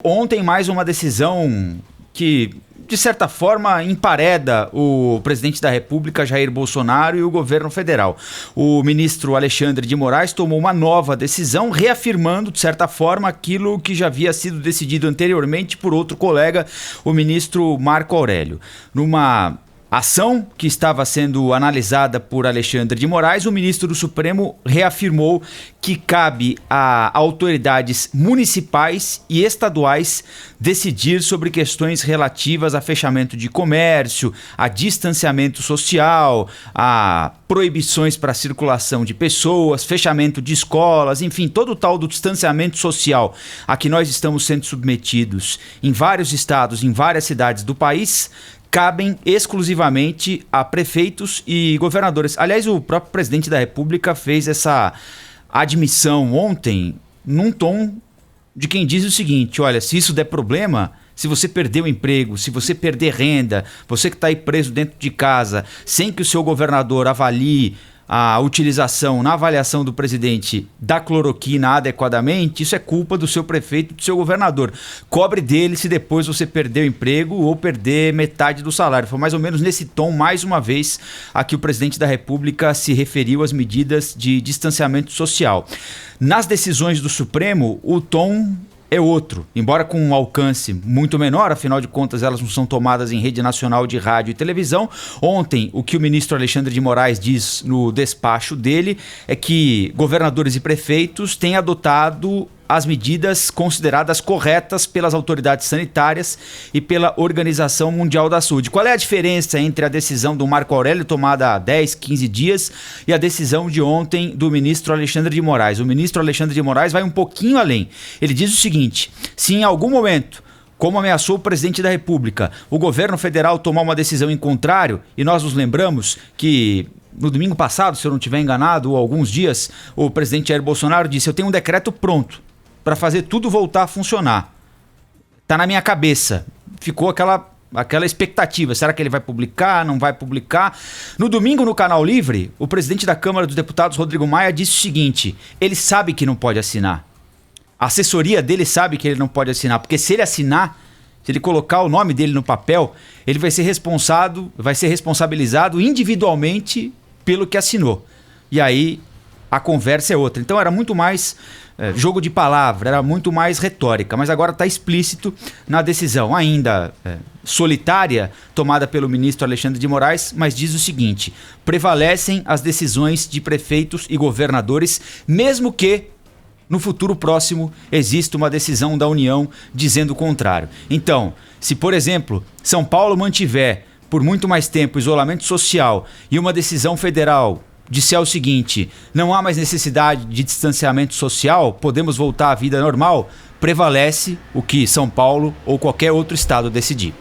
Ontem, mais uma decisão que, de certa forma, empareda o presidente da República, Jair Bolsonaro, e o governo federal. O ministro Alexandre de Moraes tomou uma nova decisão, reafirmando, de certa forma, aquilo que já havia sido decidido anteriormente por outro colega, o ministro Marco Aurélio. Numa ação que estava sendo analisada por Alexandre de Moraes, o ministro do Supremo reafirmou que cabe a autoridades municipais e estaduais decidir sobre questões relativas a fechamento de comércio, a distanciamento social, a proibições para a circulação de pessoas, fechamento de escolas, enfim, todo o tal do distanciamento social a que nós estamos sendo submetidos em vários estados, em várias cidades do país, cabem exclusivamente a prefeitos e governadores. Aliás, o próprio presidente da República fez essa admissão ontem num tom de quem diz o seguinte: olha, se isso der problema, se você perder o emprego, se você perder renda, você que está aí preso dentro de casa, sem que o seu governador avalie a utilização, na avaliação do presidente, da cloroquina adequadamente, isso é culpa do seu prefeito, do seu governador. Cobre dele se depois você perder o emprego ou perder metade do salário. Foi mais ou menos nesse tom, mais uma vez, a que o presidente da República se referiu às medidas de distanciamento social. Nas decisões do Supremo, o tom é outro, embora com um alcance muito menor, afinal de contas elas não são tomadas em rede nacional de rádio e televisão. Ontem, o que o ministro Alexandre de Moraes diz no despacho dele é que governadores e prefeitos têm adotado as medidas consideradas corretas pelas autoridades sanitárias e pela Organização Mundial da Saúde. Qual é a diferença entre a decisão do Marco Aurélio, tomada há 10, 15 dias, e a decisão de ontem do ministro Alexandre de Moraes? O ministro Alexandre de Moraes vai um pouquinho além. Ele diz o seguinte: se em algum momento, como ameaçou o presidente da República, o governo federal tomar uma decisão em contrário, e nós nos lembramos que no domingo passado, se eu não estiver enganado, ou alguns dias, o presidente Jair Bolsonaro disse: eu tenho um decreto pronto para fazer tudo voltar a funcionar. Tá na minha cabeça. Ficou aquela expectativa. Será que ele vai publicar? Não vai publicar? No domingo, no Canal Livre, o presidente da Câmara dos Deputados, Rodrigo Maia, disse o seguinte: ele sabe que não pode assinar. A assessoria dele sabe que ele não pode assinar, porque se ele assinar, se ele colocar o nome dele no papel, ele vai ser responsabilizado individualmente pelo que assinou. E aí a conversa é outra. Então era muito mais jogo de palavra, era muito mais retórica, mas agora está explícito na decisão, ainda solitária, tomada pelo ministro Alexandre de Moraes, mas diz o seguinte: prevalecem as decisões de prefeitos e governadores, mesmo que no futuro próximo exista uma decisão da União dizendo o contrário. Então, se por exemplo São Paulo mantiver por muito mais tempo isolamento social e uma decisão federal disser o seguinte: não há mais necessidade de distanciamento social, podemos voltar à vida normal, prevalece o que São Paulo ou qualquer outro estado decidir.